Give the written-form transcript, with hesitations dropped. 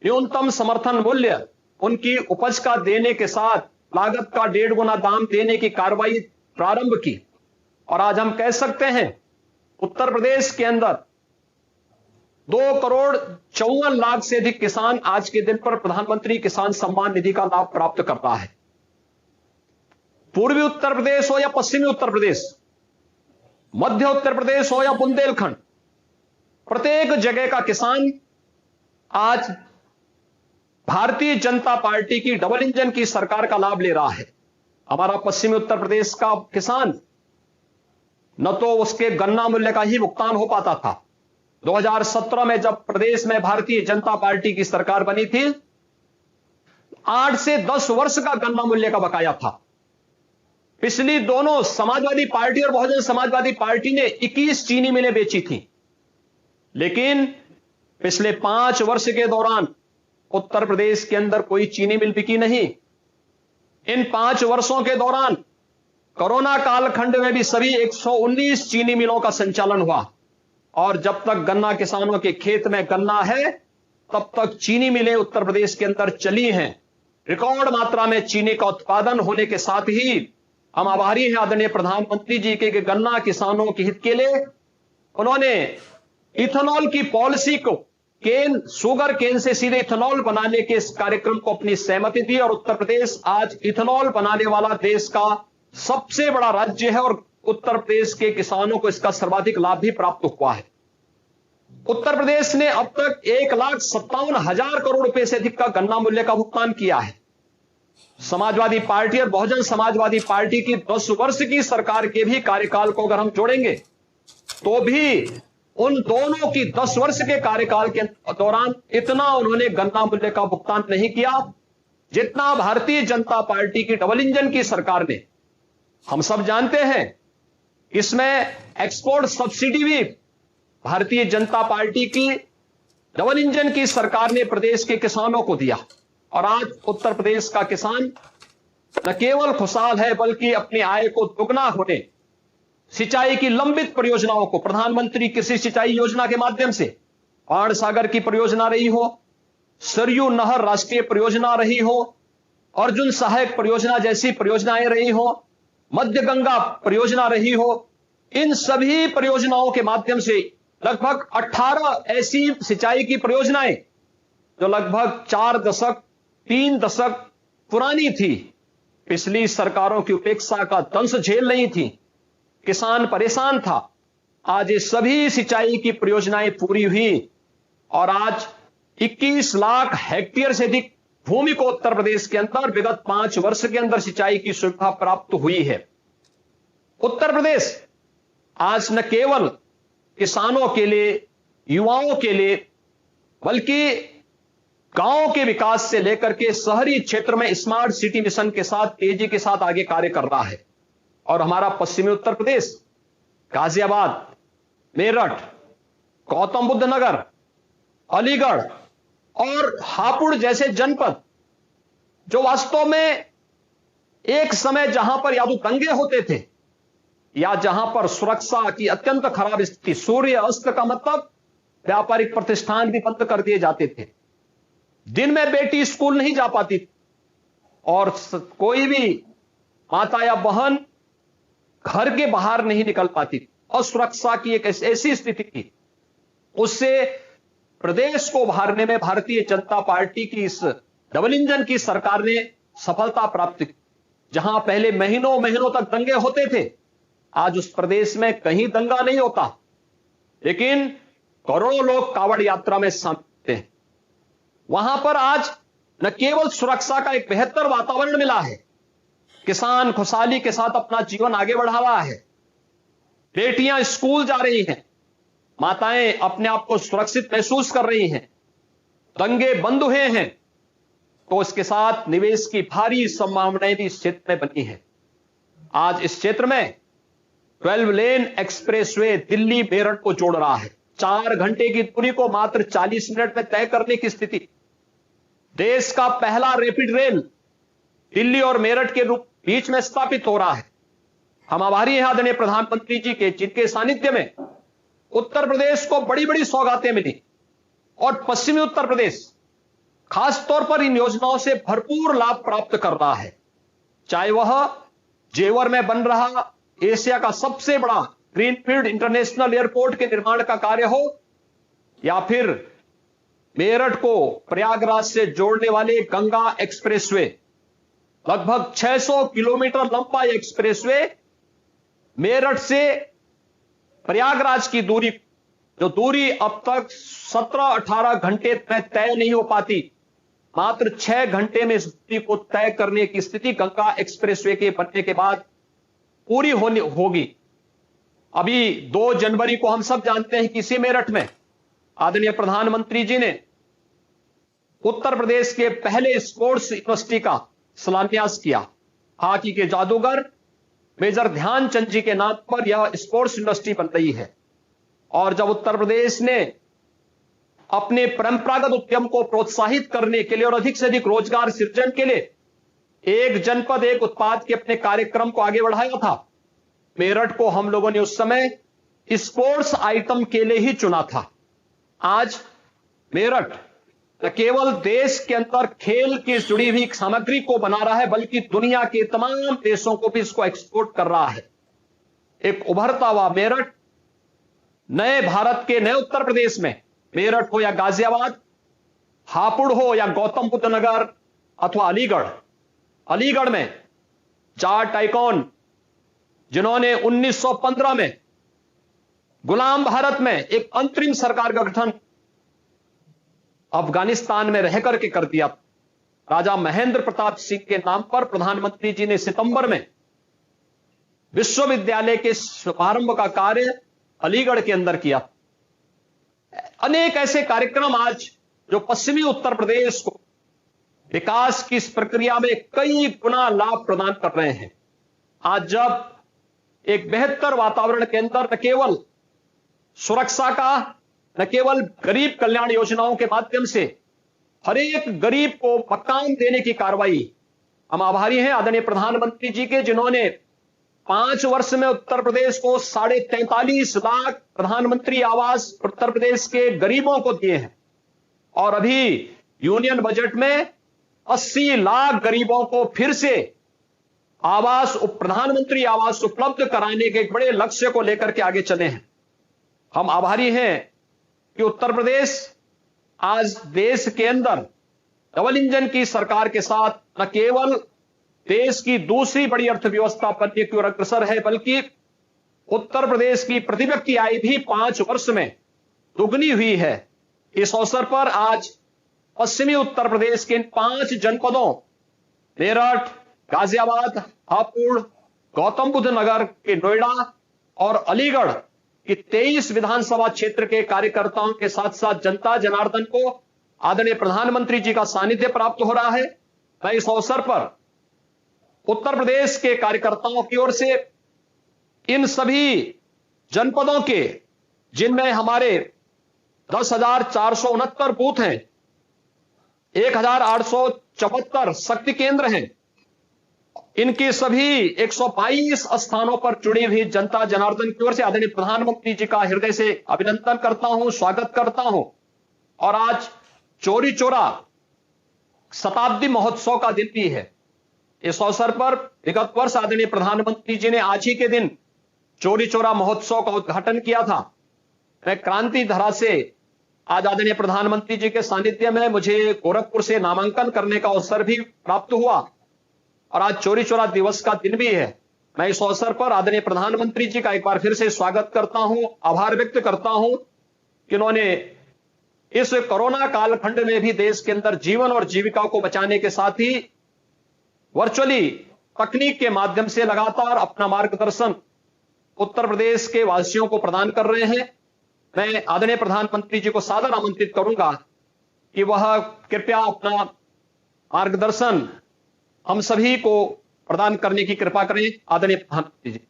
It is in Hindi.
न्यूनतम समर्थन मूल्य उनकी उपज का देने के साथ लागत का 1.5 गुना दाम देने की कार्रवाई प्रारंभ की। और आज हम कह सकते हैं उत्तर प्रदेश के अंदर 2,54,00,000 से अधिक किसान आज के दिन पर प्रधानमंत्री किसान सम्मान निधि का लाभ प्राप्त करता है। पूर्वी उत्तर प्रदेश हो या पश्चिमी उत्तर प्रदेश, मध्य उत्तर प्रदेश हो या बुंदेलखंड, प्रत्येक जगह का किसान आज भारतीय जनता पार्टी की डबल इंजन की सरकार का लाभ ले रहा है। हमारा पश्चिमी उत्तर प्रदेश का किसान न तो उसके गन्ना मूल्य का ही भुगतान हो पाता था। 2017 में जब प्रदेश में भारतीय जनता पार्टी की सरकार बनी थी, 8 से 10 वर्ष का गन्ना मूल्य का बकाया था। पिछली दोनों समाजवादी पार्टी और बहुजन समाजवादी पार्टी ने 21 चीनी मिलें बेची थी, लेकिन पिछले 5 वर्ष के दौरान उत्तर प्रदेश के अंदर कोई चीनी मिल बिकी नहीं। इन 5 वर्षों के दौरान कोरोना कालखंड में भी सभी 119 चीनी मिलों का संचालन हुआ। और जब तक गन्ना किसानों के खेत में गन्ना है, तब तक चीनी मिलें उत्तर प्रदेश के अंदर चली हैं। रिकॉर्ड मात्रा में चीनी का उत्पादन होने के साथ ही हम आभारी हैं आदरणीय प्रधानमंत्री जी के गन्ना किसानों के हित के लिए उन्होंने इथेनॉल की पॉलिसी को शुगर केन से सीधे इथेनॉल बनाने के इस कार्यक्रम को अपनी सहमति दी। और उत्तर प्रदेश आज इथेनॉल बनाने वाला देश का सबसे बड़ा राज्य है और उत्तर प्रदेश के किसानों को इसका सर्वाधिक लाभ भी प्राप्त हुआ है। उत्तर प्रदेश ने अब तक 1,57,000 करोड़ रुपए से अधिक का गन्ना मूल्य का भुगतान किया है। समाजवादी पार्टी और बहुजन समाजवादी पार्टी की 10 वर्ष की सरकार के भी कार्यकाल को अगर हम जोड़ेंगे तो भी उन दोनों की 10 वर्ष के कार्यकाल के दौरान इतना उन्होंने गन्ना मूल्य का भुगतान नहीं किया जितना भारतीय जनता पार्टी की डबल इंजन की सरकार ने। हम सब जानते हैं इसमें एक्सपोर्ट सब्सिडी भी भारतीय जनता पार्टी की डबल इंजन की सरकार ने प्रदेश के किसानों को दिया। और आज उत्तर प्रदेश का किसान न केवल खुशहाल है बल्कि अपनी आय को दुगना होने, सिंचाई की लंबित परियोजनाओं को प्रधानमंत्री कृषि सिंचाई योजना के माध्यम से बाण सागर की परियोजना रही हो, सरयू नहर राष्ट्रीय परियोजना रही हो, अर्जुन सहायक परियोजना जैसी परियोजनाएं रही हो, मध्य गंगा परियोजना रही हो, इन सभी परियोजनाओं के माध्यम से लगभग 18 ऐसी सिंचाई की परियोजनाएं जो लगभग 3 दशक पुरानी थी, पिछली सरकारों की उपेक्षा का दंश झेल नहीं थी, किसान परेशान था, आज ये सभी सिंचाई की परियोजनाएं पूरी हुई और आज 21 लाख हेक्टेयर से अधिक भूमि को उत्तर प्रदेश के अंदर विगत 5 वर्ष के अंदर सिंचाई की सुविधा प्राप्त हुई है। उत्तर प्रदेश आज न केवल किसानों के लिए, युवाओं के लिए, बल्कि गांवों के विकास से लेकर के शहरी क्षेत्र में स्मार्ट सिटी मिशन के साथ तेजी के साथ आगे कार्य कर रहा है। और हमारा पश्चिमी उत्तर प्रदेश गाजियाबाद, मेरठ, गौतम बुद्ध नगर, अलीगढ़ और हापुड़ जैसे जनपद जो वास्तव में एक समय जहां पर या तो दंगे होते थे या जहां पर सुरक्षा की अत्यंत खराब स्थिति, सूर्य अस्त का मतलब व्यापारिक प्रतिष्ठान भी बंद कर दिए जाते थे, दिन में बेटी स्कूल नहीं जा पाती और कोई भी माता या बहन घर के बाहर नहीं निकल पाती, असुरक्षा की एक ऐसी स्थिति थी। उससे प्रदेश को उभारने में भारतीय जनता पार्टी की इस डबल इंजन की सरकार ने सफलता प्राप्त की। जहां पहले महीनों महीनों तक दंगे होते थे, आज उस प्रदेश में कहीं दंगा नहीं होता, लेकिन करोड़ों लोग कावड़ यात्रा में शामिल हैं। वहां पर आज न केवल सुरक्षा का एक बेहतर वातावरण मिला है, किसान खुशहाली के साथ अपना जीवन आगे बढ़ा रहा है, बेटियां स्कूल जा रही हैं, माताएं अपने आप को सुरक्षित महसूस कर रही हैं, दंगे बंद हुए हैं, तो इसके साथ निवेश की भारी संभावनाएं भी इस क्षेत्र में बनी है। आज इस क्षेत्र में 12 लेन एक्सप्रेसवे दिल्ली मेरठ को जोड़ रहा है। 4 घंटे की दूरी को मात्र 40 मिनट में तय करने की स्थिति। देश का पहला रैपिड रेल दिल्ली और मेरठ के बीच में स्थापित हो रहा है। हम आभारी हैं आदरणीय प्रधानमंत्री जी के, जिनके सानिध्य में उत्तर प्रदेश को बड़ी बड़ी सौगातें मिली और पश्चिमी उत्तर प्रदेश खासतौर पर इन योजनाओं से भरपूर लाभ प्राप्त कर रहा है, चाहे वह जेवर में बन रहा एशिया का सबसे बड़ा ग्रीनफील्ड इंटरनेशनल एयरपोर्ट के निर्माण का कार्य हो, या फिर मेरठ को प्रयागराज से जोड़ने वाले गंगा एक्सप्रेसवे, लगभग 600 किलोमीटर लंबा एक्सप्रेसवे मेरठ से प्रयागराज की दूरी, जो दूरी अब तक 17-18 घंटे में तय नहीं हो पाती, मात्र 6 घंटे में इस दूरी को तय करने की स्थिति गंगा एक्सप्रेसवे के बनने के बाद पूरी होगी। अभी 2 जनवरी को हम सब जानते हैं कि इसी मेरठ में आदरणीय प्रधानमंत्री जी ने उत्तर प्रदेश के पहले स्पोर्ट्स यूनिवर्सिटी का शिलान्यास किया। हॉकी के जादूगर मेजर ध्यानचंद जी के नाम पर यह स्पोर्ट्स यूनिवर्सिटी बन रही है। और जब उत्तर प्रदेश ने अपने परंपरागत उद्यम को प्रोत्साहित करने के लिए और अधिक से अधिक रोजगार सृजन के लिए एक जनपद एक उत्पाद के अपने कार्यक्रम को आगे बढ़ाया था, मेरठ को हम लोगों ने उस समय स्पोर्ट्स आइटम के लिए ही चुना था। आज मेरठ न केवल देश के अंदर खेल की जुड़ी हुई सामग्री को बना रहा है, बल्कि दुनिया के तमाम देशों को भी इसको एक्सपोर्ट कर रहा है। एक उभरता हुआ मेरठ, नए भारत के नए उत्तर प्रदेश में मेरठ हो या गाजियाबाद, हापुड़ हो या गौतम बुद्ध नगर अथवा अलीगढ़, अलीगढ़ में जाट आइकॉन जिन्होंने 1915 में गुलाम भारत में एक अंतरिम सरकार का गठन अफगानिस्तान में रह करके कर दिया, राजा महेंद्र प्रताप सिंह के नाम पर प्रधानमंत्री जी ने सितंबर में विश्वविद्यालय के शुभारंभ का कार्य अलीगढ़ के अंदर किया। अनेक ऐसे कार्यक्रम आज जो पश्चिमी उत्तर प्रदेश को विकास की इस प्रक्रिया में कई गुना लाभ प्रदान कर रहे हैं। आज जब एक बेहतर वातावरण के अंदर न केवल सुरक्षा का, न केवल गरीब कल्याण योजनाओं के माध्यम से हर एक गरीब को मकान देने की कार्रवाई, हम आभारी हैं आदरणीय प्रधानमंत्री जी के, जिन्होंने 5 वर्ष में उत्तर प्रदेश को 43.5 लाख प्रधानमंत्री आवास उत्तर प्रदेश के गरीबों को दिए हैं। और अभी यूनियन बजट में 80 लाख गरीबों को फिर से आवास, प्रधानमंत्री आवास उपलब्ध कराने के एक बड़े लक्ष्य को लेकर के आगे चले हैं। हम आभारी हैं कि उत्तर प्रदेश आज देश के अंदर डबल इंजन की सरकार के साथ न केवल देश की दूसरी बड़ी अर्थव्यवस्था बनने की ओर अग्रसर है, बल्कि उत्तर प्रदेश की प्रति व्यक्ति आय भी 5 वर्ष में दुगनी हुई है। इस अवसर पर आज पश्चिमी उत्तर प्रदेश के इन 5 जनपदों मेरठ, गाजियाबाद, हापुड़, गौतम बुद्ध नगर के नोएडा और अलीगढ़ कि 23 विधानसभा क्षेत्र के कार्यकर्ताओं के साथ साथ जनता जनार्दन को आदरणीय प्रधानमंत्री जी का सानिध्य प्राप्त हो रहा है। मैं इस अवसर पर उत्तर प्रदेश के कार्यकर्ताओं की ओर से इन सभी जनपदों के, जिनमें हमारे 10,469 बूथ हैं, 1,874 शक्ति केंद्र हैं, इनके सभी 122 स्थानों पर जुड़ी हुई जनता जनार्दन की ओर से आदरणीय प्रधानमंत्री जी का हृदय से अभिनंदन करता हूं, स्वागत करता हूं। और आज चौरी चौरा शताब्दी महोत्सव का दिन भी है। इस अवसर पर विगत वर्ष आदरणीय प्रधानमंत्री जी ने आज ही के दिन चौरी चौरा महोत्सव का उद्घाटन किया था। मैं क्रांति धरा से आज आदरणीय प्रधानमंत्री जी के सानिध्य में मुझे गोरखपुर से नामांकन करने का अवसर भी प्राप्त हुआ और आज चौरी चौरा दिवस का दिन भी है। मैं इस अवसर पर आदरणीय प्रधानमंत्री जी का एक बार फिर से स्वागत करता हूं, आभार व्यक्त करता हूं कि उन्होंने इस कोरोना कालखंड में भी देश के अंदर जीवन और जीविका को बचाने के साथ ही वर्चुअली तकनीक के माध्यम से लगातार अपना मार्गदर्शन उत्तर प्रदेश के वासियों को प्रदान कर रहे हैं। मैं आदरणीय प्रधानमंत्री जी को सादर आमंत्रित करूंगा कि वह कृपया अपना मार्गदर्शन हम सभी को प्रदान करने की कृपा करें। आदरणीय प्रधानमंत्री जी।